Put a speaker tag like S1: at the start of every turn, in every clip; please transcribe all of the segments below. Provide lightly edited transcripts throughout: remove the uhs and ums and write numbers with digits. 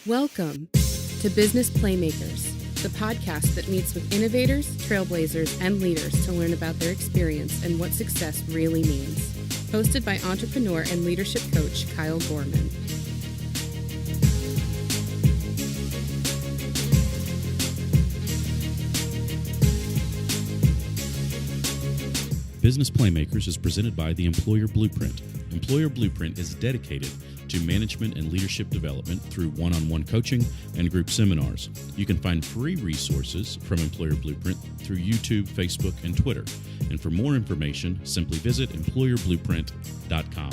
S1: Welcome to Business Playmakers, the podcast that meets with innovators, trailblazers, and leaders to learn about their experience and what success really means. Hosted by entrepreneur and leadership coach Kyle Gorman.
S2: Business Playmakers is presented by the Employer Blueprint. Employer Blueprint is dedicated to management and leadership development through one-on-one coaching and group seminars. You can find free resources from Employer Blueprint through YouTube, Facebook, and Twitter. And for more information, simply visit employerblueprint.com.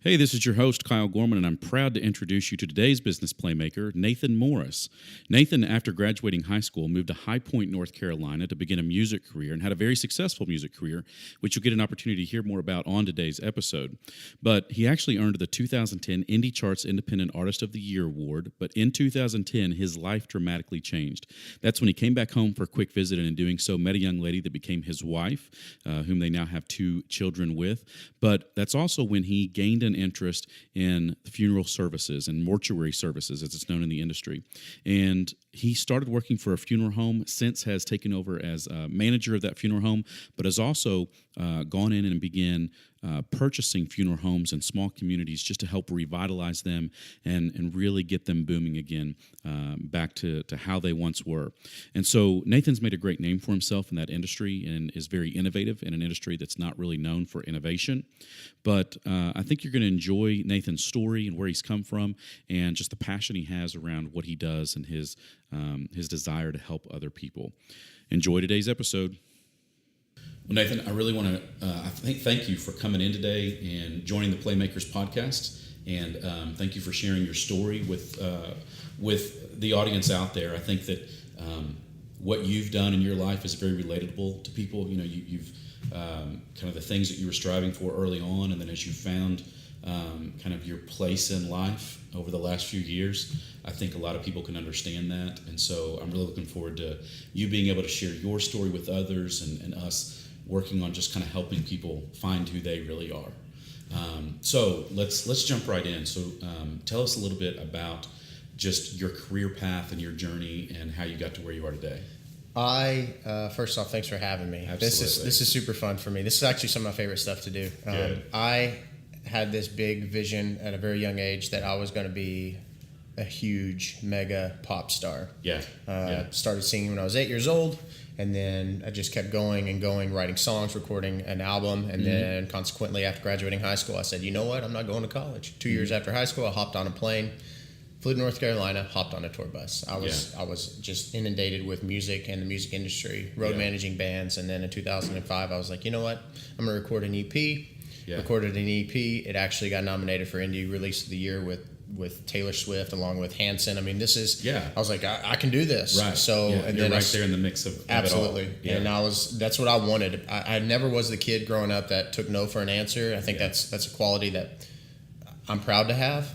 S2: Hey, this is your host, Kyle Gorman, and I'm proud to introduce you to today's business playmaker, Nathan Morris. Nathan, after graduating high school, moved to High Point, North Carolina to begin a music career and had a very successful music career, which you'll get an opportunity to hear more about on today's episode. But he actually earned the 2010 Indie Charts Independent Artist of the Year Award, but in 2010, his life dramatically changed. That's when he came back home for a quick visit, and in doing so, met a young lady that became his wife, whom they now have 2 children with. But that's also when he gained an interest in funeral services and mortuary services, as it's known in the industry. And he started working for a funeral home, since has taken over as a manager of that funeral home, but has also gone in and began purchasing funeral homes in small communities just to help revitalize them and really get them booming again, back to how they once were. And so Nathan's made a great name for himself in that industry and is very innovative in an industry that's not really known for innovation. But I think you're going to enjoy Nathan's story and where he's come from and just the passion he has around what he does and his desire to help other people. Enjoy today's episode. Well, Nathan, I really want to thank you for coming in today and joining the Playmakers podcast, and thank you for sharing your story with the audience out there. I think that what you've done in your life is very relatable to people. You know, you've kind of the things that you were striving for early on, and then as you found kind of your place in life over the last few years, I think a lot of people can understand that. And so I'm really looking forward to you being able to share your story with others and us working on just kind of helping people find who they really are. So let's jump right in. So tell us a little bit about just your career path and your journey and how you got to where you are today.
S3: First off, thanks for having me.
S2: Absolutely.
S3: This is super fun for me. This is actually some of my favorite stuff to do. I had this big vision at a very young age that I was going to be a huge mega pop star. Started singing when I was 8 years old, and then I just kept going and going, writing songs, recording an album, and then consequently after graduating high school, I said, you know what, I'm not going to college. 2 years after high school, I hopped on a plane, flew to North Carolina, hopped on a tour bus. I was just inundated with music and the music industry, managing bands, and then in 2005, I was like, you know what, I'm going to record an EP. Recorded an EP. It actually got nominated for Indie Release of the Year with Taylor Swift along with Hanson. I mean, this is. I was like, I can do this.
S2: Right.
S3: So and
S2: you're
S3: then
S2: right there in the mix of
S3: absolutely.
S2: It all.
S3: And that's what I wanted. I never was the kid growing up that took no for an answer. I think that's a quality that I'm proud to have.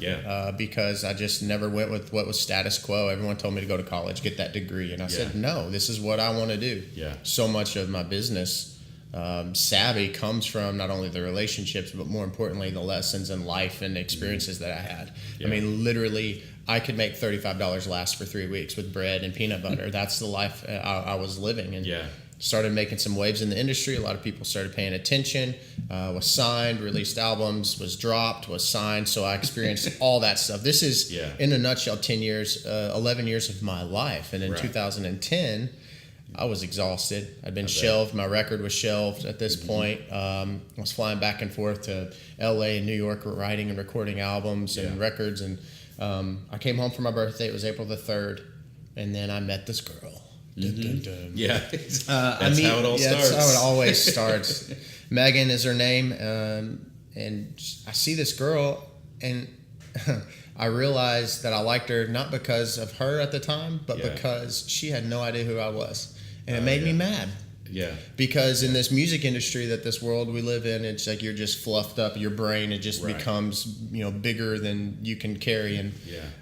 S3: Because I just never went with what was status quo. Everyone told me to go to college, get that degree, and I said no. This is what I want to do. So much of my business savvy comes from not only the relationships, but more importantly, the lessons in life and the experiences that I had. I mean, literally, I could make $35 last for 3 weeks with bread and peanut butter. That's the life I was living. And started making some waves in the industry. A lot of people started paying attention, was signed, released albums, was dropped, was signed. So I experienced all that stuff. This is, in a nutshell, 11 years of my life. And in 2010, I was exhausted. I'd been shelved. My record was shelved at this point. I was flying back and forth to LA and New York, writing and recording albums and records. And I came home for my birthday. It was April the 3rd. And then I met this girl. Dun, dun, dun.
S2: That's how it all starts.
S3: That's how it always starts. Megan is her name. And I see this girl, and I realized that I liked her not because of her at the time, but because she had no idea who I was. And it made me mad. Because in this music industry, that this world we live in, it's like you're just fluffed up. Your brain, it just becomes bigger than you can carry. And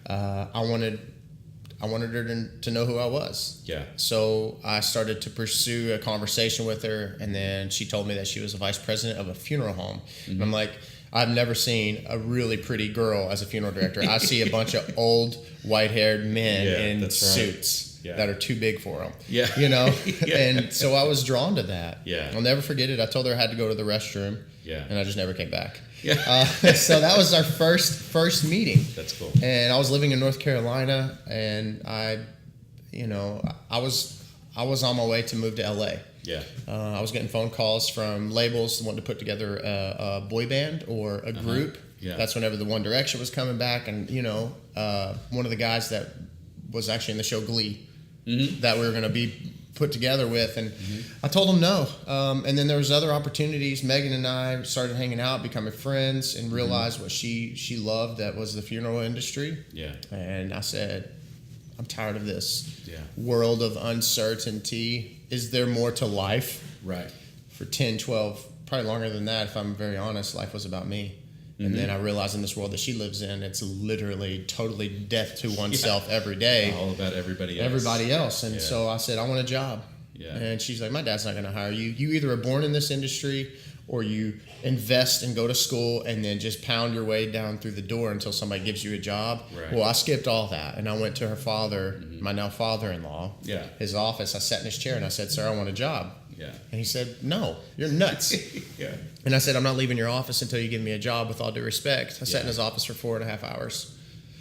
S3: I I wanted her to know who I was.
S2: Yeah.
S3: So I started to pursue a conversation with her, and then she told me that she was a vice president of a funeral home. Mm-hmm. And I'm like, I've never seen a really pretty girl as a funeral director. I see a bunch of old white-haired men in suits that are too big for them. Yeah. You know? And so I was drawn to that. Yeah. I'll never forget it. I told her I had to go to the restroom. Yeah. And I just never came back. Yeah. So that was our first meeting.
S2: That's cool.
S3: And I was living in North Carolina, and I was on my way to move to LA. Yeah. I was getting phone calls from labels wanting to put together a boy band or a group. Yeah. That's whenever the One Direction was coming back, and one of the guys that was actually in the show Glee that we were going to be put together with, and I told him no. And then there was other opportunities. Megan and I started hanging out, becoming friends, and realized what she loved, that was the funeral industry. Yeah. And I said, I'm tired of this world of uncertainty. Is there more to life? Right. For 10, 12, probably longer than that, if I'm very honest, life was about me. And then I realized in this world that she lives in, it's literally totally death to oneself every day.
S2: All about everybody else.
S3: Everybody else. And so I said, I want a job. Yeah. And she's like, my dad's not going to hire you. You either are born in this industry or you invest and go to school and then just pound your way down through the door until somebody gives you a job. Right. Well, I skipped all that. And I went to her father, my now father-in-law, his office. I sat in his chair and I said, sir, I want a job. Yeah. And he said, no, you're nuts. Yeah. And I said, I'm not leaving your office until you give me a job, with all due respect. I sat in his office for 4.5 hours.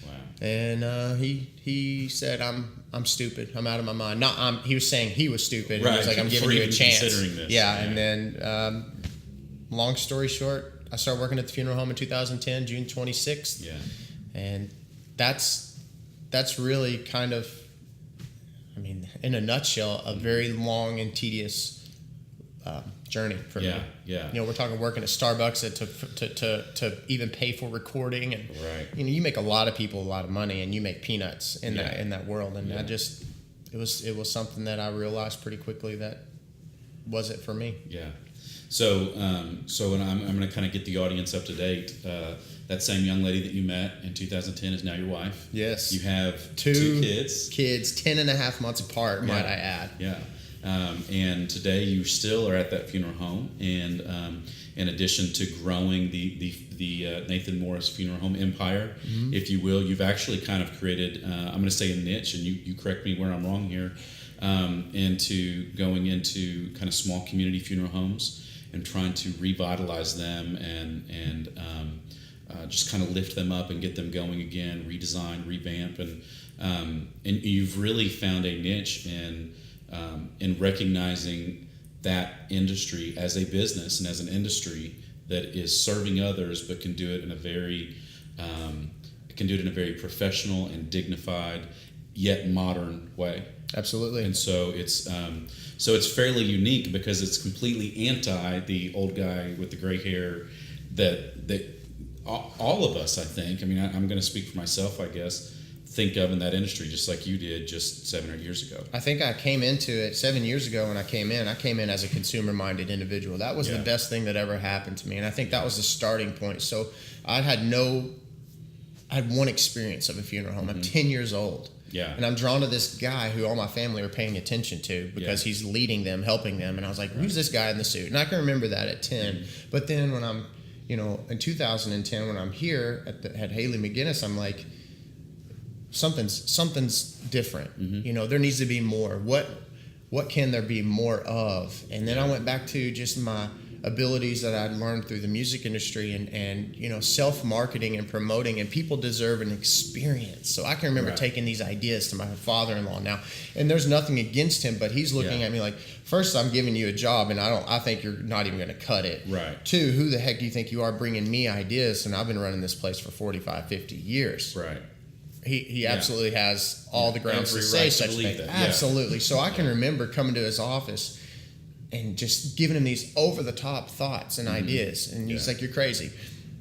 S3: Wow. And he said, I'm stupid. I'm out of my mind. He was saying he was stupid. Right. He was like, I'm giving you a chance. Considering this. Yeah. And then, long story short, I started working at the funeral home in 2010, June 26th. Yeah. And that's really kind of, I mean, in a nutshell, a very long and tedious journey for me. Yeah. We're talking working at Starbucks to even pay for recording, and you make a lot of people a lot of money, and you make peanuts in that world. And it was something that I realized pretty quickly that wasn't for me. Yeah.
S2: So I'm going to kind of get the audience up to date. That same young lady that you met in 2010 is now your wife. Yes. You have two kids.
S3: Kids, 10.5 months apart, might I add. Yeah.
S2: And today you still are at that funeral home, and in addition to growing the Nathan Morris Funeral Home empire, if you will, you've actually kind of created, I'm going to say a niche, and you correct me where I'm wrong here, into going into kind of small community funeral homes and trying to revitalize them and just kind of lift them up and get them going again, redesign, revamp, and you've really found a niche in recognizing that industry as a business and as an industry that is serving others, but can do it in a very professional and dignified yet modern way.
S3: Absolutely.
S2: And so it's fairly unique because it's completely anti the old guy with the gray hair that all of us, I think, I mean, I'm going to speak for myself, I guess, think of in that industry just like you did just 7 or 8 years ago.
S3: I think I came into it 7 years ago when I came in as a consumer-minded individual. That was the best thing that ever happened to me, and I think that was the starting point. So I had one experience of a funeral home. I'm 10 years old. Yeah. And I'm drawn to this guy who all my family are paying attention to because he's leading them, helping them. And I was like, who's this guy in the suit? And I can remember that at 10. But then when I'm, in 2010, when I'm here at Haley McGinnis, I'm like, something's different. There needs to be more. What can there be more of? And then I went back to just my abilities that I'd learned through the music industry and self-marketing and promoting, and people deserve an experience. So I can remember taking these ideas to my father-in-law now, and there's nothing against him, but he's looking at me like, first, I'm giving you a job, and I think you're not even going to cut it. Right. Two, who the heck do you think you are bringing me ideas? And I've been running this place for 45, 50 years. Right. He absolutely has all the grounds to say such things. Absolutely. So I can remember coming to his office and just giving him these over-the-top thoughts and ideas. And he's like, you're crazy.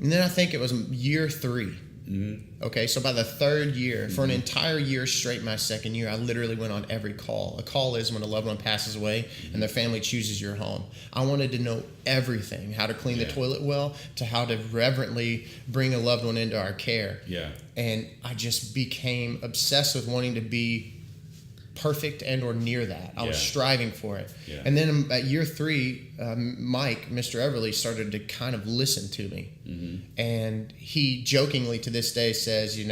S3: And then I think it was year 3
S2: Mm-hmm.
S3: Okay, so by the third year, for an entire year straight, my second year, I literally went on every call. A call is when a loved one passes away and their family chooses your home. I wanted to know everything, how to clean the toilet well, to how to reverently bring a loved one into our care.
S2: Yeah.
S3: And I just became obsessed with wanting to be perfect and or near that. I was striving for it. Yeah. And then at year 3, Mike, Mr. Everly, started to kind of listen to me. Mm-hmm. And he jokingly to this day says, it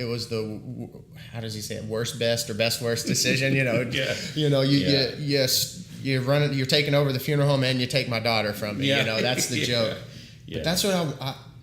S3: was the, how does he say it, worst best or best worst decision, you're taking over the funeral home and you take my daughter from me. That's the joke. But that's what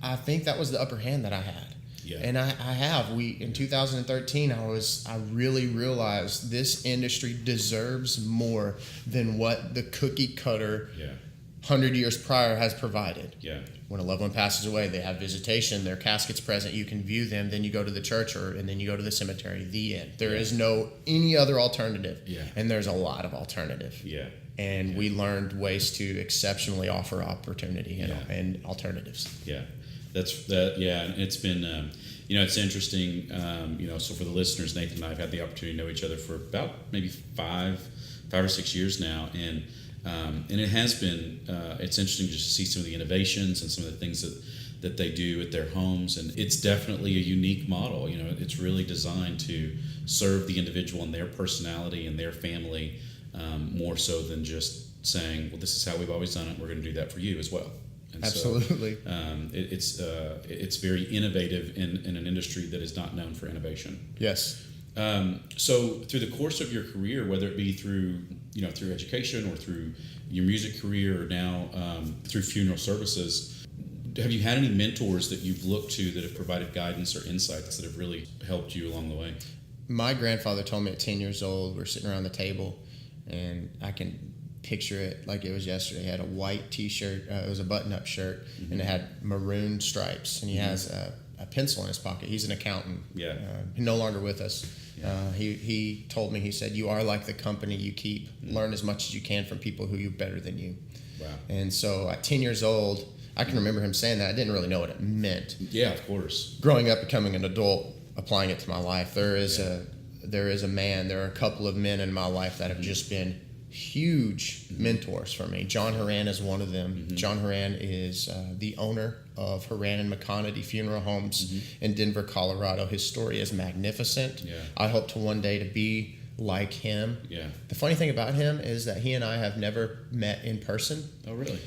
S3: I think that was the upper hand that I had. Yeah. And in 2013, I really realized this industry deserves more than what the cookie cutter 100 years prior has provided. Yeah. When a loved one passes away, they have visitation, their casket's present, you can view them, then you go to the church and then you go to the cemetery, the end. There is no any other alternative. Yeah. And there's a lot of alternative. Yeah. And we learned ways to exceptionally offer opportunity and alternatives.
S2: Yeah. And it's been, it's interesting, so for the listeners, Nathan and I have had the opportunity to know each other for about maybe five or 6 years now. And it has been, it's interesting just to see some of the innovations and some of the things that they do at their homes. And it's definitely a unique model. It's really designed to serve the individual and their personality and their family more so than just saying, well, this is how we've always done it. We're going to do that for you as well. And
S3: absolutely.
S2: So, it's very innovative in an industry that is not known for innovation.
S3: Yes.
S2: So through the course of your career, whether it be through education or through your music career or now through funeral services, have you had any mentors that you've looked to that have provided guidance or insights that have really helped you along the way?
S3: My grandfather told me at 10 years old, we're sitting around the table, and I can picture it like it was yesterday. He had a white T-shirt. It was a button-up shirt, mm-hmm. and it had maroon stripes. And he mm-hmm. has a pencil in his pocket. He's an accountant. Yeah. He's no longer with us. Yeah. He told me, he said, "You are like the company you keep. Mm-hmm. Learn as much as you can from people who are better than you." Wow. And so at 10 years old, I can remember him saying that. I didn't really know what it meant.
S2: Yeah, of course.
S3: Growing up, becoming an adult, applying it to my life, there is a couple of men in my life that have just been huge mentors for me. John Horan is one of them. Mm-hmm. John Horan is the owner of Horan and McConaty Funeral Homes mm-hmm. in Denver, Colorado. His story is magnificent. Yeah. I hope to one day to be like him. Yeah. The funny thing about him is that he and I have never met in person.
S2: Oh, really?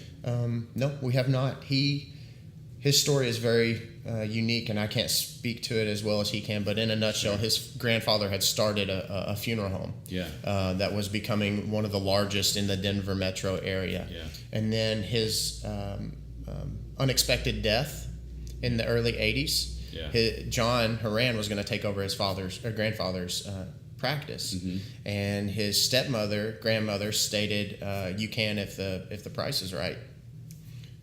S3: No, we have not. His story is very unique, and I can't speak to it as well as he can, but in a nutshell, his grandfather had started a funeral home that was becoming one of the largest in the Denver metro area. Yeah. And then his unexpected death in the early 80s, John Horan was going to take over his grandfather's practice. Mm-hmm. And his grandmother stated, "You can if the price is right."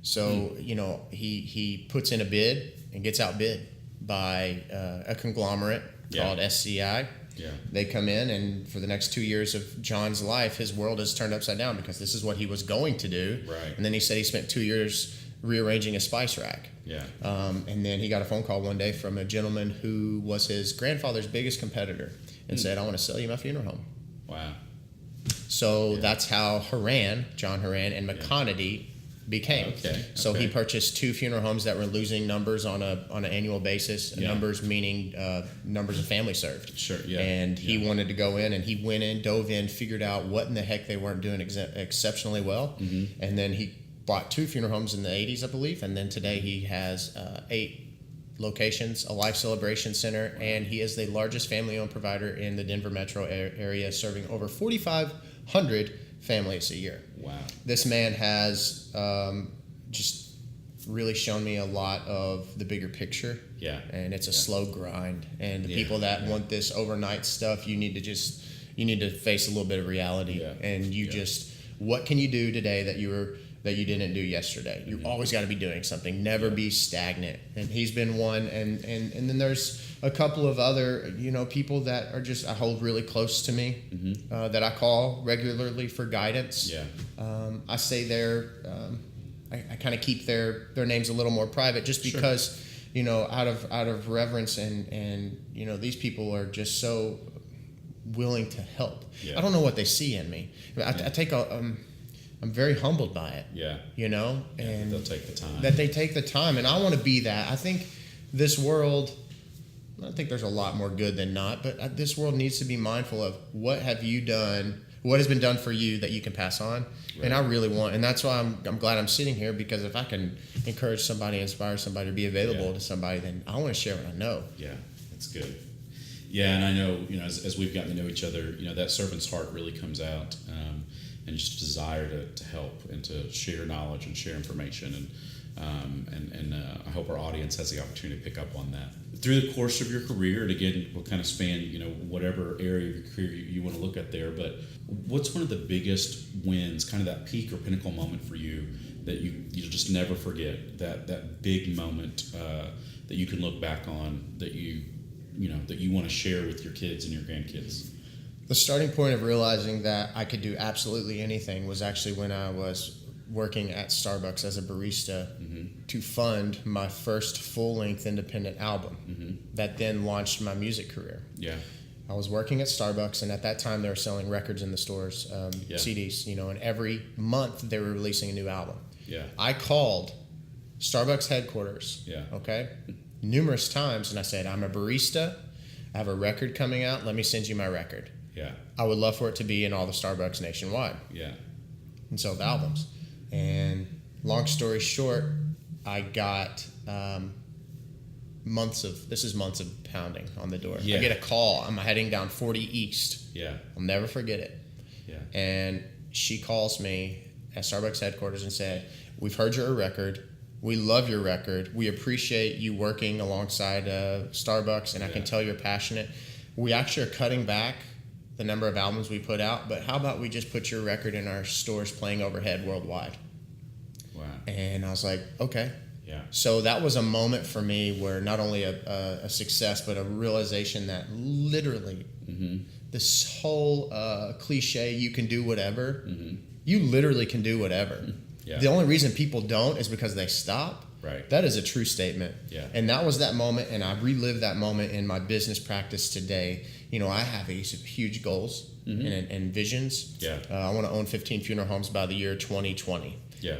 S3: So, he puts in a bid and gets outbid by a conglomerate called SCI. Yeah. They come in, and for the next 2 years of John's life, his world is turned upside down because this is what he was going to do. Right. And then he said he spent 2 years rearranging a spice rack. Yeah. And then he got a phone call one day from a gentleman who was his grandfather's biggest competitor and said, "I want to sell you my funeral home." Wow. So that's how John Horan, and McConaty became. So he purchased 2 funeral homes that were losing numbers on an annual basis. Numbers meaning numbers of family served. Sure. Yeah. And he wanted to go in, and he went in, dove in, figured out what in the heck they weren't doing exceptionally well, mm-hmm. and then he bought 2 funeral homes in the 80s, I believe, and then today he has 8 locations, a life celebration center, and he is the largest family-owned provider in the Denver metro area, serving over 4,500 families a year. Wow. This man has just really shown me a lot of the bigger picture. Yeah. And it's a slow grind. And the people that want this overnight stuff, you need to face a little bit of reality. Yeah. And what can you do today that you didn't do yesterday? You always got to be doing something. Never be stagnant. And he's been one. And then there's a couple of other people that are I hold really close to me, mm-hmm. That I call regularly for guidance. Yeah. I say I kind of keep their names a little more private just because out of reverence and these people are just so willing to help. I don't know what they see in me. I'm very humbled by it. And
S2: they'll take the time.
S3: That they take the time, and I want to be that. I think this world, I think there's a lot more good than not, but this world needs to be mindful of what have you done, what has been done for you that you can pass on. Right. And I really want, and that's why I'm glad I'm sitting here, because if I can encourage somebody, inspire somebody to be available to somebody, then I want to share what I know.
S2: Yeah, that's good. Yeah, and I know, as we've gotten to know each other, that servant's heart really comes out, and just a desire to help and to share knowledge and share information. And I hope our audience has the opportunity to pick up on that. Through the course of your career, and again, we'll kind of span, whatever area of your career you want to look at there, but what's one of the biggest wins, kind of that peak or pinnacle moment for you that you'll just never forget, that big moment that you can look back on, that you want to share with your kids and your grandkids?
S3: The starting point of realizing that I could do absolutely anything was actually when I was working at Starbucks as a barista to fund my first full-length independent album that then launched my music career. Yeah, I was working at Starbucks, and at that time they were selling records in the stores, CDs, and every month they were releasing a new album. Yeah, I called Starbucks headquarters, numerous times, and I said, I'm a barista, I have a record coming out, let me send you my record. Yeah, I would love for it to be in all the Starbucks nationwide. Yeah, and sell the albums. And long story short, I got months of pounding on the door. I get a call. I'm heading down 40 East. Yeah, I'll never forget it. Yeah, and she calls me at Starbucks headquarters and said, "We've heard your record. We love your record. We appreciate you working alongside Starbucks, and I can tell you're passionate. We actually are cutting back the number of albums we put out, but how about we just put your record in our stores playing overhead worldwide?" Wow. And I was like, okay. Yeah. So that was a moment for me where not only a success, but a realization that literally this whole cliche, you can do whatever, you literally can do whatever. Yeah. The only reason people don't is because they stop. Right. That is a true statement. Yeah. And that was that moment, and I relived that moment in my business practice today. I have these huge goals and visions. Yeah. I want to own 15 funeral homes by the year 2020. Yeah.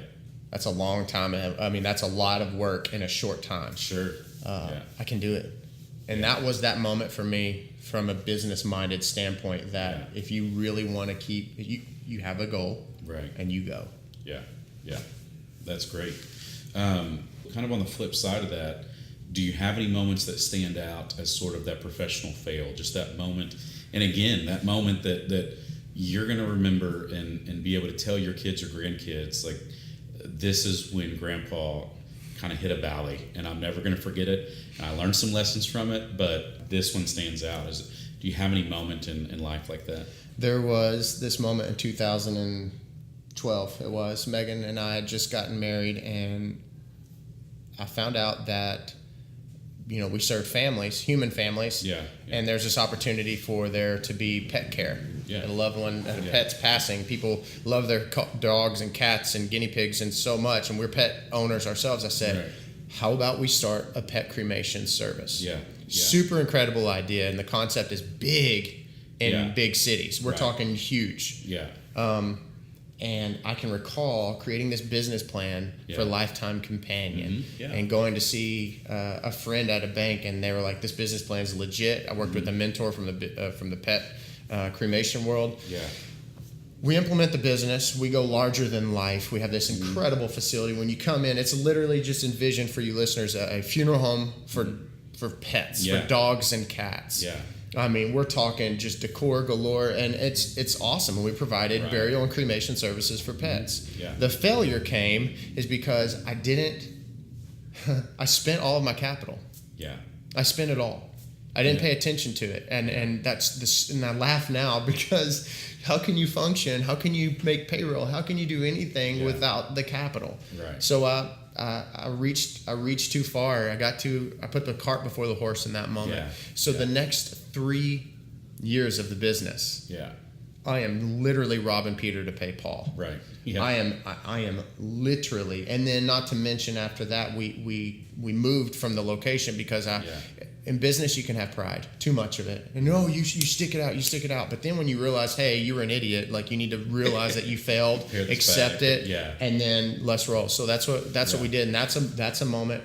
S3: That's a long time. I mean, that's a lot of work in a short time. Sure. I can do it. And that was that moment for me from a business-minded standpoint that if you really want to keep, you have a goal. Right. And you go.
S2: Yeah. Yeah. That's great. Kind of on the flip side of that, do you have any moments that stand out as sort of that professional fail? Just that moment, and again, that moment that you're going to remember and be able to tell your kids or grandkids, like, this is when Grandpa kind of hit a valley, and I'm never going to forget it. And I learned some lessons from it, but this one stands out. Do you have any moment in life like that?
S3: There was this moment in 2012. It was Megan and I had just gotten married, and I found out that we serve families, human families, and there's this opportunity for there to be pet care. Yeah. A loved one, a pet's passing. People love their dogs and cats and guinea pigs and so much, and we're pet owners ourselves. I said, how about we start a pet cremation service? Yeah. Super incredible idea, and the concept is big in big cities. We're talking huge. Yeah. And I can recall creating this business plan for Lifetime Companion and going to see a friend at a bank, and they were like, this business plan is legit. I worked with a mentor from the pet cremation world. Yeah. We implement the business. We go larger than life. We have this incredible facility. When you come in, it's literally just envisioned for you listeners a funeral home for pets, for dogs and cats. Yeah. I mean, we're talking just decor galore, and it's awesome. And we provided burial and cremation services for pets. Yeah. The failure came is because I spent all of my capital. Yeah. I spent it all. I didn't pay attention to it. And and I laugh now because how can you function? How can you make payroll? How can you do anything without the capital? Right. So I reached too far. I put the cart before the horse in that moment. Yeah. So the next 3 years of the business, I am literally robbing Peter to pay Paul.
S2: Right. Yeah.
S3: I am literally, and then not to mention after that we moved from the location because in business you can have pride, too much of it, and you stick it out. But then when you realize, hey, you were an idiot, like you need to realize that you failed, accept it, and then let's roll. So that's what we did, and that's a moment.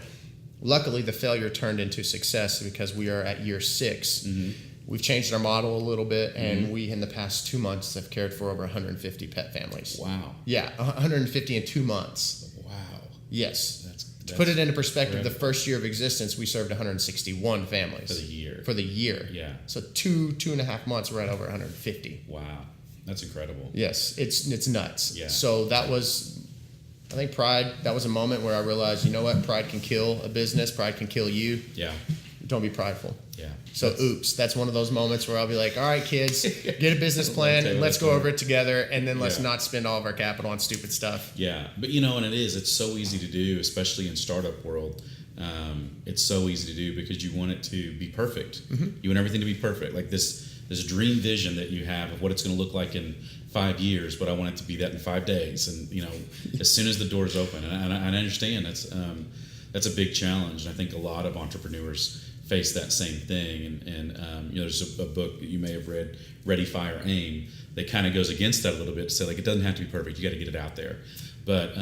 S3: Luckily, the failure turned into success because we are at year 6. Mm-hmm. We've changed our model a little bit, and we, in the past 2 months, have cared for over 150 pet families.
S2: Wow.
S3: Yeah, 150 in 2 months.
S2: Wow.
S3: Yes. To put it into perspective, incredible. The first year of existence, we served 161 families. For the year.
S2: Yeah.
S3: So 2.5 months, we're at over 150.
S2: Wow. That's incredible.
S3: Yes, it's nuts.
S2: Yeah.
S3: So that was, I think pride, that was a moment where I realized, you know what, pride can kill a business, pride can kill you.
S2: Yeah.
S3: Don't be prideful.
S2: Yeah.
S3: So that's one of those moments where I'll be like, all right, kids, get a business plan and let's go over it together, and then let's not spend all of our capital on stupid stuff.
S2: Yeah. But and it's so easy to do, especially in startup world. It's so easy to do because you want it to be perfect. Mm-hmm. You want everything to be perfect. Like this dream vision that you have of what it's going to look like in 5 years, but I want it to be that in 5 days. And, as soon as the doors open, and I understand that's a big challenge. And I think a lot of entrepreneurs face that same thing, and there's a book that you may have read, Ready, Fire, Aim, that kind of goes against that a little bit to say, like, it doesn't have to be perfect, you got to get it out there, but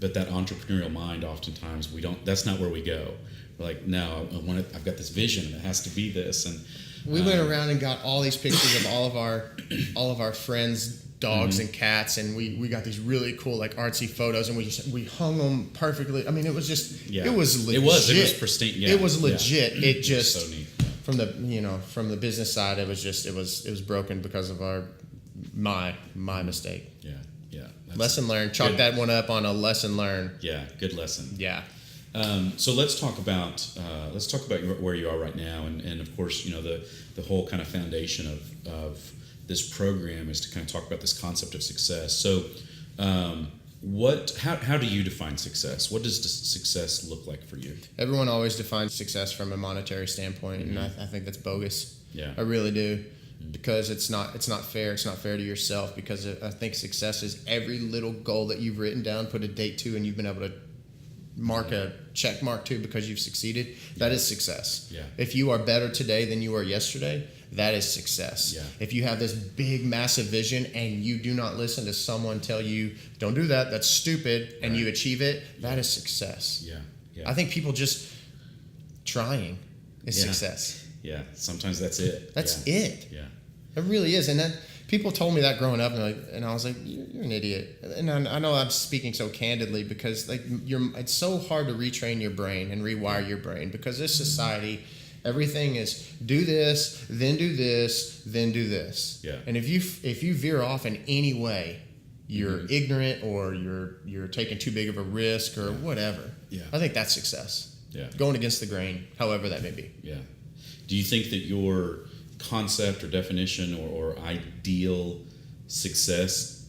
S2: that entrepreneurial mind, oftentimes that's not where we go. We're like, no, I've got this vision and it has to be this. And
S3: we went around and got all these pictures of all of our friends' dogs and cats, and we got these really cool, like, artsy photos, and we hung them perfectly. I mean, it was just it was legit. It was pristine. Yeah. It was legit. It just so neat. From the business side, it was broken because of my mistake.
S2: Yeah.
S3: Lesson learned. Chalk that one up on a lesson learned.
S2: Yeah, good lesson.
S3: Yeah.
S2: So let's talk about where you are right now, and of course, the whole kind of foundation of this program is to kind of talk about this concept of success. So, how do you define success? What does success look like for you?
S3: Everyone always defines success from a monetary standpoint, and I think that's bogus.
S2: Yeah,
S3: I really do, because it's not fair. It's not fair to yourself, because I think success is every little goal that you've written down, put a date to, and you've been able to mark a check mark to because you've succeeded. That is success.
S2: Yeah.
S3: If you are better today than you were yesterday, that is success.
S2: Yeah.
S3: If you have this big, massive vision and you do not listen to someone tell you, don't do that, that's stupid, and you achieve it, that is success.
S2: Yeah.
S3: I think people just trying is success.
S2: Yeah. Sometimes that's it.
S3: That's it.
S2: Yeah.
S3: It really is. And then people told me that growing up, and I was like, you're an idiot. And I know I'm speaking so candidly because it's so hard to retrain your brain and rewire your brain, because this society, everything is do this, then do this, then do this.
S2: Yeah.
S3: And if you veer off in any way, you're ignorant, or you're taking too big of a risk, or whatever.
S2: Yeah.
S3: I think that's success.
S2: Yeah.
S3: Going against the grain, however that may be.
S2: Yeah. Do you think that your concept or definition or ideal success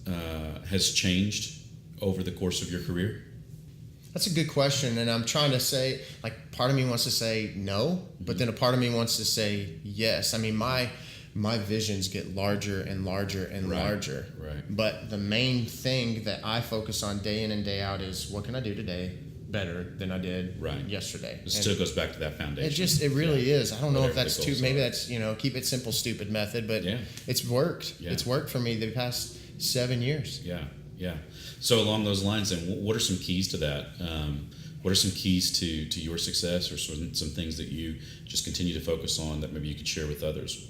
S2: has changed over the course of your career?
S3: That's a good question, and I'm trying to say, like, part of me wants to say no, but then a part of me wants to say yes. I mean, my visions get larger and larger and larger.
S2: Right.
S3: But the main thing that I focus on day in and day out is, what can I do today better than I did yesterday?
S2: It still goes back to that foundation.
S3: It really is. I don't know if that's maybe that's, keep it simple, stupid method, but it's worked. Yeah. It's worked for me the past 7 years.
S2: Yeah. So along those lines, then, what are some keys to that? What are some keys to your success, or some things that you just continue to focus on that maybe you could share with others?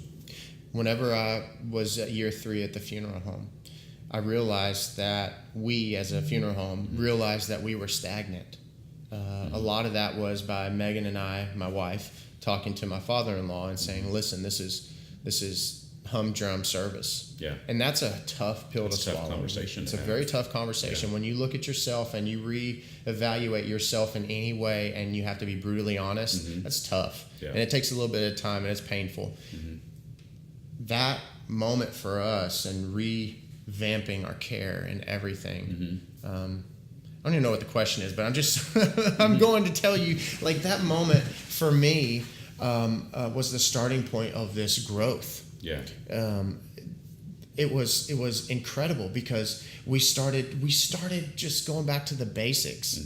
S2: Whenever
S3: I was at year 3 at the funeral home, I realized that we, as a funeral home, realized that we were stagnant. A lot of that was by Megan and I, my wife, talking to my father-in-law and saying, listen, this is humdrum service.
S2: Yeah.
S3: And that's a tough pill to swallow.
S2: It's a tough conversation.
S3: It's a very tough conversation. When you look at yourself and you reevaluate yourself in any way, and you have to be brutally honest, that's tough.
S2: Yeah. And
S3: it takes a little bit of time, and it's painful. That moment for us, and revamping our care and everything, I don't even know what the question is, but I'm just I'm going to tell you, like, that moment for me was the starting point of this growth.
S2: Yeah.
S3: it was incredible because we started just going back to the basics.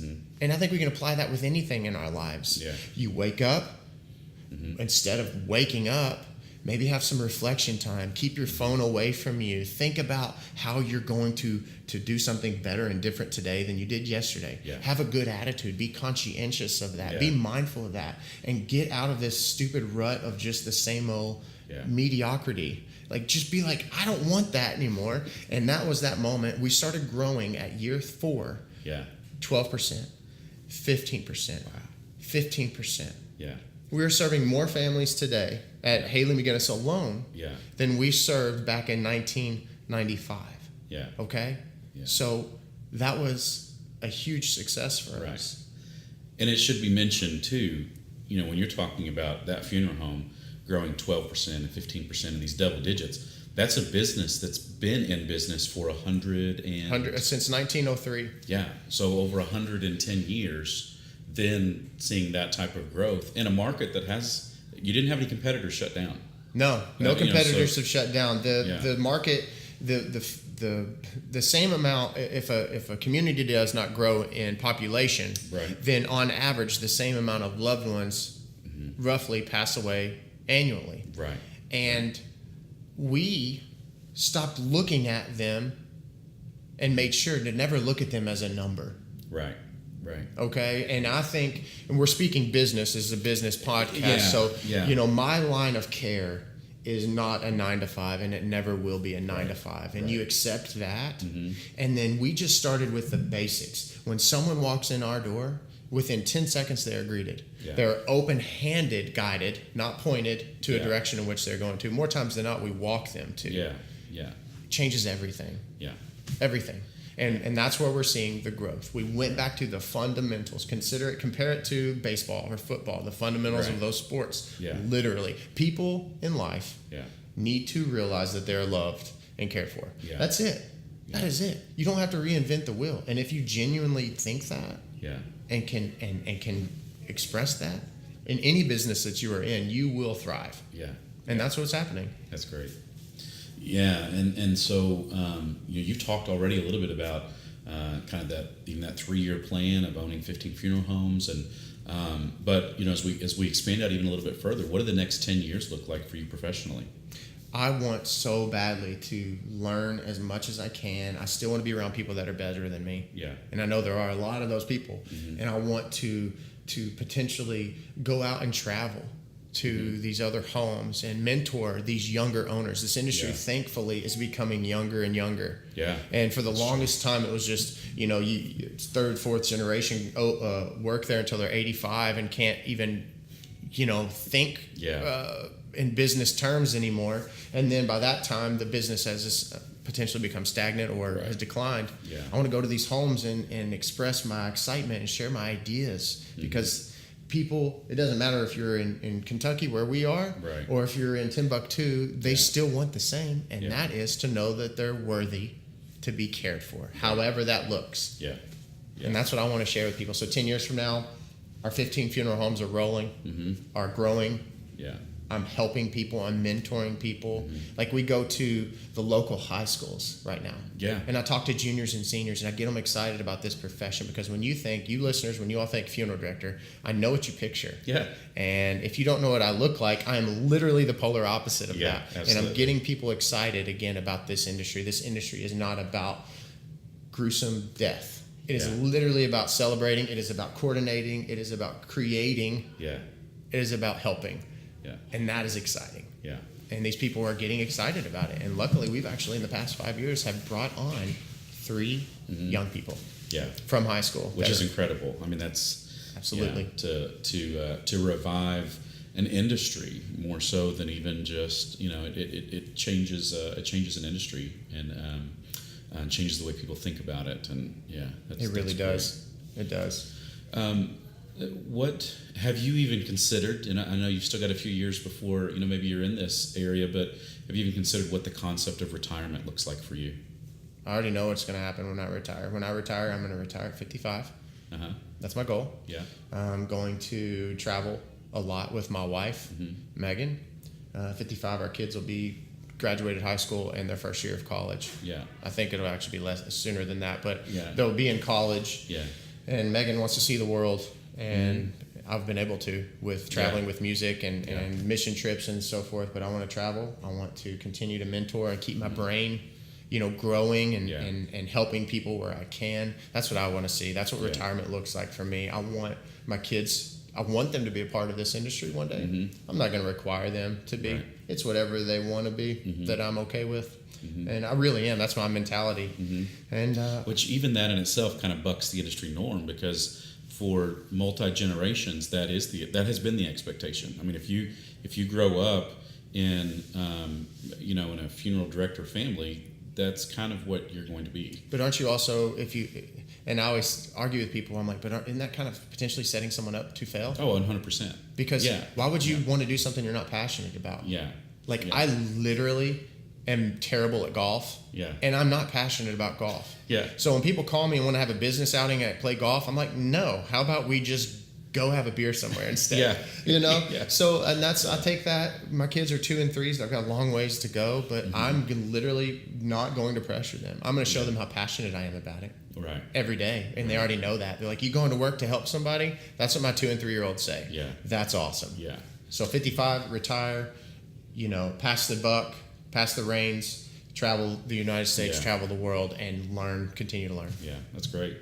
S3: And I think we can apply that with anything in our lives. You wake up, instead of waking up, maybe have some reflection time. Keep your phone away from you. Think about how you're going to do something better and different today than you did yesterday. Have a good attitude. Be conscientious of that. Be mindful of that. And get out of this stupid rut of just the same old mediocrity. Like, just be like, I don't want that anymore. And that was that moment. We started growing at year 4. 12%, 15%, 15%. We are serving more families today at Haley McGinnis alone than we served back in 1995. Okay? So that was a huge success for us.
S2: And it should be mentioned, too, when you're talking about that funeral home growing 12% and 15% in these double digits, that's a business that's been in business for 100
S3: since 1903.
S2: So over 110 years. Then seeing that type of growth in a market that you didn't have any competitors shut down.
S3: No competitors have shut down. The market, the same amount. If a community does not grow in population, then on average the same amount of loved ones roughly pass away annually. And we stopped looking at them and made sure to never look at them as a number. Okay, and I think, and we're speaking business, this is a business podcast, my line of care is not a 9 to 5, and it never will be a 9 to 5, and you accept that. And then we just started with the basics. When someone walks in our door, within 10 seconds they are greeted. They're open-handed, guided, not pointed to a direction in which they're going to. More times than not, we walk them to. It changes everything. Everything. And that's where we're seeing the growth. We went back to the fundamentals. Compare it to baseball or football, the fundamentals of those sports. Literally. People in life need to realize that they're loved and cared for. That's it. That is it. You don't have to reinvent the wheel. And if you genuinely think that and can express that in any business that you are in, you will thrive. And that's what's happening.
S2: That's great. And so you've talked already a little bit about kind of that 3-year plan of owning 15 funeral homes, and but as we expand out even a little bit further, what do the next 10 years look like for you professionally?
S3: I want so badly to learn as much as I can. I still want to be around people that are better than me. And I know there are a lot of those people, and I want to potentially go out and travel to these other homes and mentor these younger owners. This industry, thankfully, is becoming younger and younger. And for the longest time, it was just, it's 3rd, 4th generation work there until they're 85 and can't even, think in business terms anymore. And then by that time, the business has potentially become stagnant or has declined. I want to go to these homes and express my excitement and share my ideas, because people, it doesn't matter if you're in Kentucky where we are, or if you're in Timbuktu, they still want the same, and that is to know that they're worthy to be cared for, however that looks. And that's what I want to share with people. So 10 years from now, our 15 funeral homes are rolling, are growing. I'm helping people. I'm mentoring people. Like, we go to the local high schools right now. And I talk to juniors and seniors, and I get them excited about this profession, because when you listeners, when you all think funeral director, I know what you picture. And if you don't know what I look like, I am literally the polar opposite of that. Absolutely. And I'm getting people excited again about this industry. This industry is not about gruesome death. It is literally about celebrating. It is about coordinating. It is about creating. It is about helping. And that is exciting. And these people are getting excited about it. And luckily, we've actually, in the past 5 years, have brought on 3 young people from high school.
S2: Which is incredible. I mean, that's... Absolutely. To revive an industry more so than even just, it changes an industry and changes the way people think about it. And,
S3: it really does. It does.
S2: What have you even considered, and I know you've still got a few years before, maybe you're in this area, but have you even considered what the concept of retirement looks like for you?
S3: I already know what's going to happen when I retire. When I retire, I'm going to retire at 55. That's my goal. I'm going to travel a lot with my wife, Megan. 55, our kids will be graduated high school and their first year of college.
S2: Yeah.
S3: I think it'll actually be sooner than that, but
S2: yeah.
S3: they'll be in college.
S2: Yeah.
S3: And Megan wants to see the world, and I've been able to with traveling with music and mission trips and so forth. But I want to travel. I want to continue to mentor and keep my brain, growing and helping people where I can. That's what I want to see. That's what retirement looks like for me. I want my kids. I want them to be a part of this industry one day. I'm not going to require them to be. Right. It's whatever they want to be that I'm okay with. And I really am. That's my mentality. And
S2: which even that in itself kind of bucks the industry norm, because for multi-generations that has been the expectation. I mean, if you grow up in in a funeral director family, that's kind of what you're going to be.
S3: But aren't you also, and I always argue with people, I'm like, but isn't that kind of potentially setting someone up to fail?
S2: Oh, 100%.
S3: Because why would you want to do something you're not passionate about?
S2: Yeah.
S3: I literally am terrible at golf.
S2: Yeah.
S3: And I'm not passionate about golf.
S2: Yeah.
S3: So when people call me and want to have a business outing and play golf, I'm like, no, how about we just go have a beer somewhere instead?
S2: Yeah.
S3: So, and I take that, my kids are 2 and 3s, they've got a long ways to go, but I'm literally not going to pressure them. I'm going to show them how passionate I am about it.
S2: Right.
S3: Every day. And they already know that. They're like, you going to work to help somebody? That's what my 2 and 3-year-olds say.
S2: Yeah.
S3: That's awesome.
S2: Yeah.
S3: So 55, retire, pass the buck, pass the reins, travel the United States, travel the world, and continue to learn.
S2: Yeah, that's great.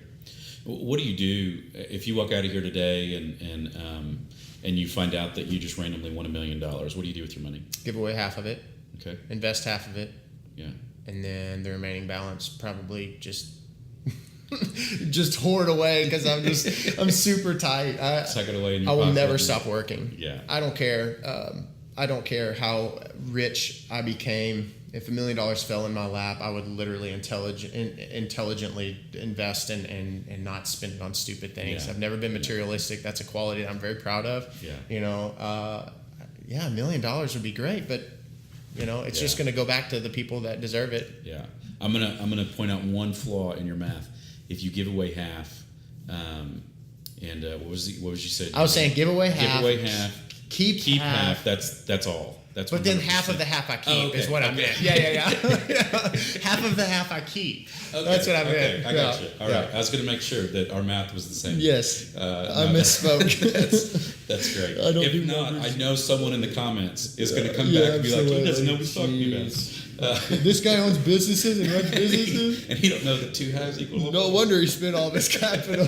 S2: What do you do if you walk out of here today and you find out that you just randomly won $1 million? What do you do with your money?
S3: Give away half of it.
S2: Okay.
S3: Invest half of it.
S2: Yeah.
S3: And then the remaining balance probably just hoard away, because I'm super tight.
S2: Suck it away in your
S3: I will
S2: pocket.
S3: never stop working.
S2: Yeah.
S3: I don't care how rich I became. If $1 million fell in my lap, I would literally intelligently invest and not spend it on stupid things.
S2: Yeah.
S3: I've never been materialistic. That's a quality that I'm very proud of.
S2: Yeah.
S3: $1 million would be great, but it's just going to go back to the people that deserve it.
S2: Yeah. I'm gonna point out one flaw in your math. If you give away half, what was you said?
S3: I was saying give away half.
S2: Give away half.
S3: Keep
S2: half. That's all. That's.
S3: But
S2: 100%.
S3: then half of the half I keep is what I meant. Yeah. Half of the half I keep.
S2: Okay.
S3: That's what I meant.
S2: Okay, I got you. All right. I was going to make sure that our math was the same.
S3: Yes. I misspoke.
S2: That's great. If not, I know someone in the comments is going to come back and be like, he doesn't know what he's talking about.
S3: This guy owns businesses and runs businesses,
S2: and he don't know that 2 halves equal 1.
S3: No wonder he spent all of his capital.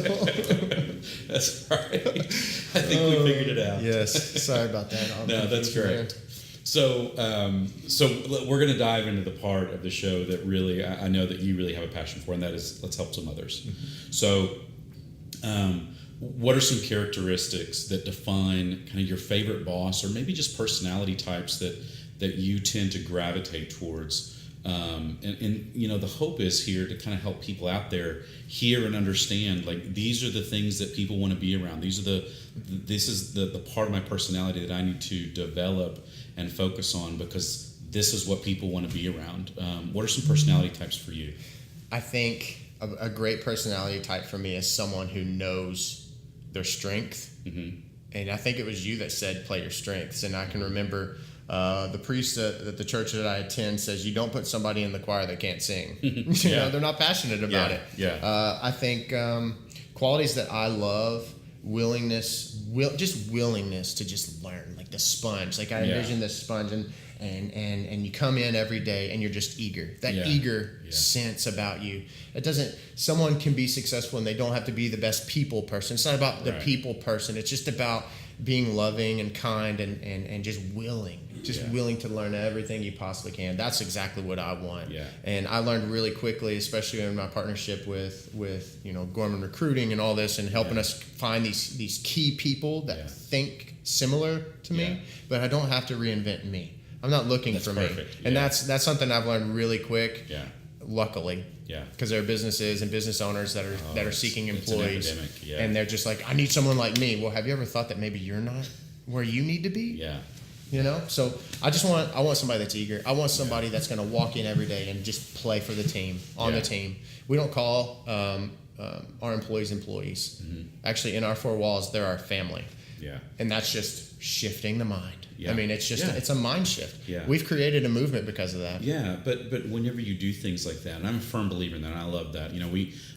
S2: That's right. I think we figured it out.
S3: Yes. Sorry about that.
S2: No, that's great. So we're going to dive into the part of the show that really I know that you really have a passion for, and that is let's help some others. So, what are some characteristics that define kind of your favorite boss, or maybe just personality types that you tend to gravitate towards? And the hope is here to kind of help people out there hear and understand, like, these are the things that people want to be around. This is the part of my personality that I need to develop and focus on, because this is what people want to be around. What are some personality types for you?
S3: I think a great personality type for me is someone who knows their strength. And I think it was you that said play your strengths. And I can remember the priest at the church that I attend says you don't put somebody in the choir that can't sing. They're not passionate about it. I think qualities that I love: willingness to just learn, like the sponge. Like I envision this sponge, and you come in every day and you're just eager. That eager sense about you. Someone can be successful and they don't have to be the best people person. It's not about the people person. It's just about being loving and kind and just willing. Willing to learn everything you possibly can. That's exactly what I want. And I learned really quickly, especially in my partnership with Gorman Recruiting and all this, and helping us find these key people that think similar to me, but I don't have to reinvent me. I'm not looking for
S2: perfect.
S3: Me. And that's something I've learned really quick. Luckily. Because there are businesses and business owners that are seeking employees.
S2: It's an epidemic.
S3: And they're just like, I need someone like me. Well, have you ever thought that maybe you're not where you need to be? So I want somebody that's eager. I want somebody that's going to walk in every day and just play for the team, on the team. We don't call our employees. Actually, in our 4 walls, they're our family.
S2: Yeah.
S3: And that's just shifting the mind.
S2: Yeah.
S3: I mean, it's just it's a mind shift.
S2: Yeah.
S3: We've created a movement because of that.
S2: Yeah, but whenever you do things like that, and I'm a firm believer in that, and I love that.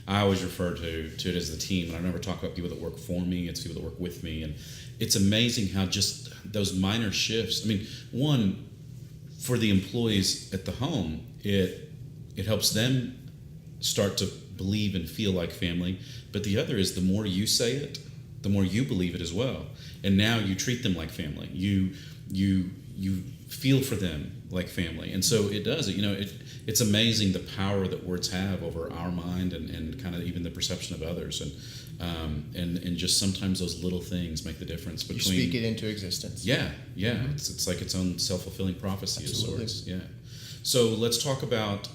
S2: I always refer to it as the team, and I never talk about people that work for me. It's people that work with me, and it's amazing how just those minor shifts. I mean, one, for the employees at the home, it helps them start to believe and feel like family. But the other is the more you say it, the more you believe it as well. And now you treat them like family. You feel for them like family. And so it does. It's amazing the power that words have over our mind and kind of even the perception of others. And just sometimes those little things make the difference between.
S3: You speak it into existence.
S2: Yeah. Mm-hmm. It's like its own self-fulfilling prophecy.
S3: Absolutely.
S2: Of sorts. Yeah. So let's talk about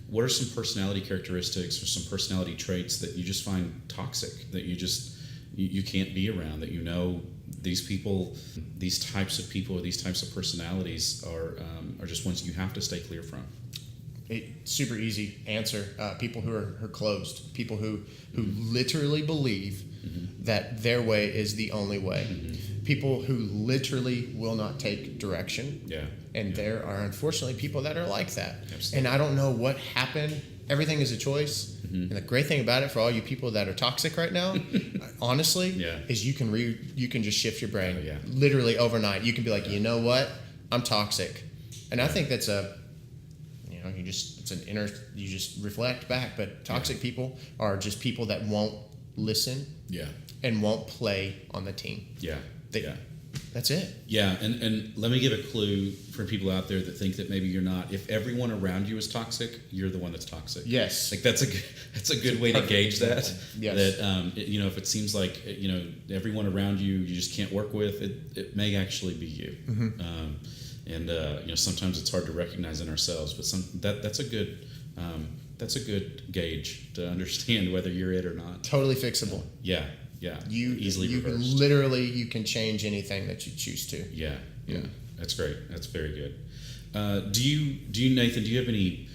S2: what are some personality characteristics or some personality traits that you just find toxic, that you can't be around, that these people, these types of people, or these types of personalities are just ones you have to stay clear from.
S3: Super easy answer. People who are closed. People who literally believe that their way is the only way. People who literally will not take direction.
S2: Yeah.
S3: And there are unfortunately people that are like that.
S2: Absolutely.
S3: And I don't know what happened. Everything is a choice. And the great thing about it for all you people that are toxic right now, honestly, is you can just shift your brain.
S2: Yeah.
S3: Literally overnight. You can be like, you know what? I'm toxic. And I think that's you just reflect back. But toxic people are just people that won't listen.
S2: Yeah.
S3: And won't play on the team.
S2: Yeah.
S3: That's it.
S2: Yeah, and let me give a clue for people out there that think that maybe you're not. If everyone around you is toxic, you're the one that's toxic.
S3: Yes.
S2: Like that's a good way to gauge that.
S3: Yes.
S2: That if it seems like everyone around you just can't work with, it may actually be you. And sometimes it's hard to recognize in ourselves, but that's a good gauge to understand whether you're it or not.
S3: Totally fixable.
S2: Yeah. Easily reversed.
S3: You can change anything that you choose to.
S2: Yeah. That's great. That's very good. Do you, Nathan? Do you have any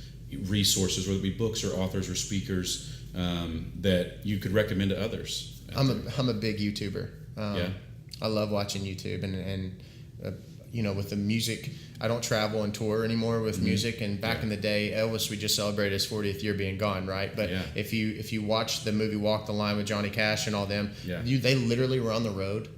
S2: resources, whether it be books or authors or speakers, that you could recommend to others?
S3: I'm a big YouTuber. I love watching YouTube and with the music. I don't travel and tour anymore with music. And back in the day, Elvis, we just celebrated his 40th year being gone, right? But if you watch the movie Walk the Line with Johnny Cash and all them, they literally were on the road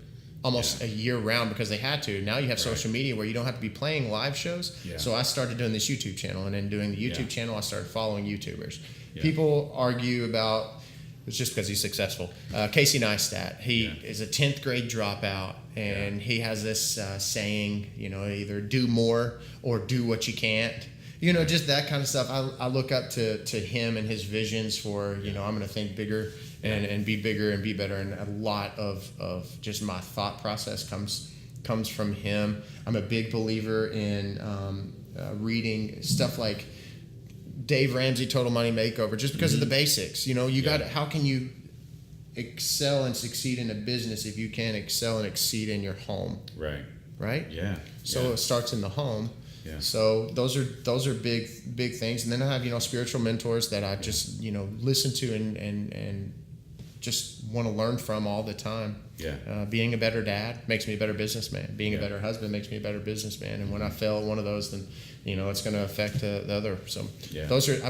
S3: almost a year round because they had to. Now you have social media where you don't have to be playing live shows. So I started doing this YouTube channel, and then doing the YouTube channel, I started following YouTubers. People argue about it's just because he's successful. Casey Neistat, he is a 10th grade dropout, and he has this saying, either do more or do what you can't. Just that kind of stuff. I look up to him and his visions for, I'm going to think bigger and be bigger and be better. And a lot of just my thought process comes from him. I'm a big believer in reading stuff like Dave Ramsey, Total Money Makeover, just because of the basics. How can you excel and succeed in a business if you can't excel and exceed in your home? Right? Yeah. So it starts in the home. Yeah. So those are big things. And then I have, spiritual mentors that I just, listen to and just want to learn from all the time. Yeah. Being a better dad makes me a better businessman. Being a better husband makes me a better businessman. And when I fail at one of those, then it's going to affect the other. So those are.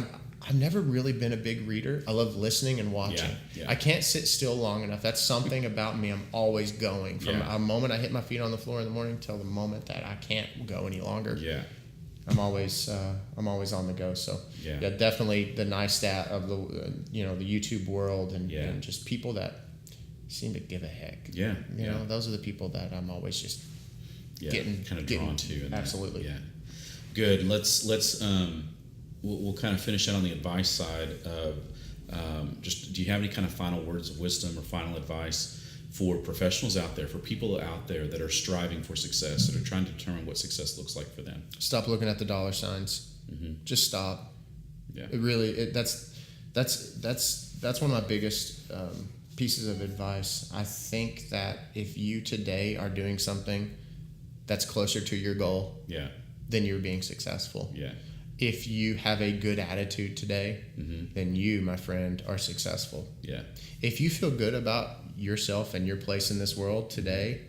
S3: I've never really been a big reader. I love listening and watching. I can't sit still long enough. That's something about me. I'm always going from a moment I hit my feet on the floor in the morning till the moment that I can't go any longer. I'm always on the go. So definitely the Neistat of the the YouTube world and just people that seem to give a heck. Those are the people that I'm always just getting drawn to. Absolutely.
S2: Good. Let's we'll kind of finish out on the advice side of just. Do you have any kind of final words of wisdom or final advice for professionals out there, for people out there that are striving for success, that are trying to determine what success looks like for them?
S3: Stop looking at the dollar signs. Just stop. That's one of my biggest pieces of advice. I think that if you today are doing something that's closer to your goal, then you're being successful. if you have a good attitude today, then you, my friend, are successful.
S2: Yeah.
S3: If you feel good about yourself and your place in this world today,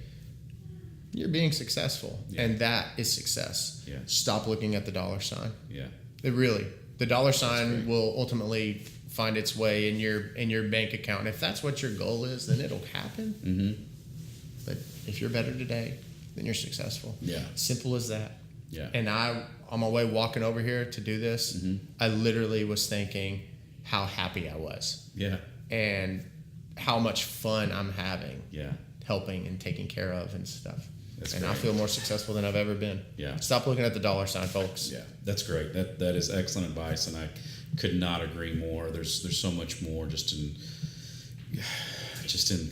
S3: you're being successful.
S2: Yeah.
S3: And that is success.
S2: Yeah.
S3: Stop looking at the dollar sign.
S2: Yeah.
S3: The dollar sign will ultimately find its way in your bank account. And if that's what your goal is, then it'll happen.
S2: Mm-hmm.
S3: But if you're better today, then you're successful.
S2: Yeah.
S3: Simple as that.
S2: Yeah.
S3: And on my way walking over here to do this, I literally was thinking how happy I was.
S2: Yeah.
S3: And how much fun I'm having.
S2: Yeah.
S3: Helping and taking care of and stuff.
S2: That's
S3: and
S2: great.
S3: I feel more successful than I've ever been.
S2: Yeah.
S3: Stop looking at the dollar sign, folks.
S2: Yeah. That's great. That is excellent advice, and I could not agree more. There's so much more just in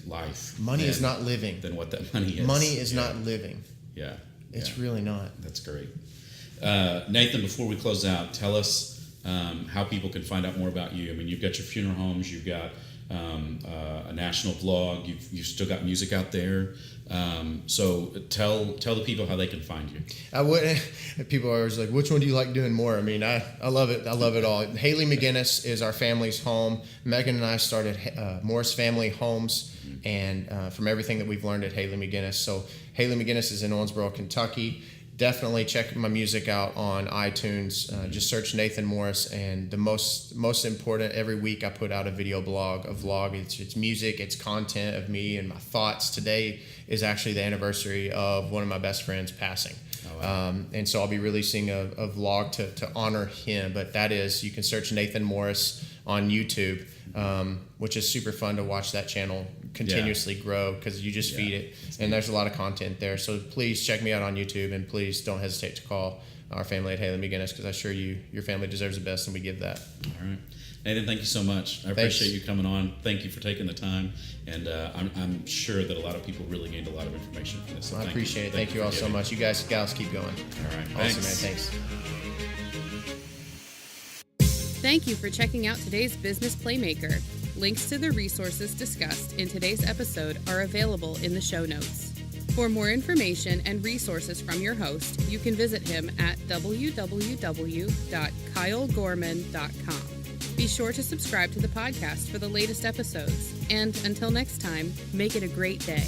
S2: life.
S3: Money is not living.
S2: Than what that money is.
S3: Money is not living.
S2: Yeah.
S3: It's really not.
S2: That's great. Nathan, before we close out, tell us how people can find out more about you. I mean, you've got your funeral homes, you've got a national blog, you've still got music out there. So tell the people how they can find you.
S3: People are always like, which one do you like doing more? I mean, I love it. I love it all. Haley McGinnis is our family's home. Megan and I started Morris Family Homes, and from everything that we've learned at Haley McGinnis. So Haley McGinnis is in Owensboro, Kentucky. Definitely check my music out on iTunes. Just search Nathan Morris, and the most important, every week I put out a video blog, a vlog. It's music, it's content of me and my thoughts. Today is actually the anniversary of one of my best friends passing. Oh, wow. And so I'll be releasing a vlog to honor him. But that is, you can search Nathan Morris on YouTube, which is super fun to watch that channel continuously grow, because you just feed it, and there's a lot of content there. So please check me out on YouTube, and please don't hesitate to call our family at Haley McGinnis, because I assure you your family deserves the best, and we give that.
S2: All right. Nathan, thank you so much. I appreciate you coming on. Thank you for taking the time, and I'm sure that a lot of people really gained a lot of information from this. So
S3: I appreciate it. Thank you all so much. You guys, gals, keep going.
S2: All right.
S3: Awesome, man. Thanks.
S1: Thank you for checking out today's Business Playmaker. Links to the resources discussed in today's episode are available in the show notes. For more information and resources from your host, you can visit him at www.kylegorman.com. Be sure to subscribe to the podcast for the latest episodes. And until next time, make it a great day.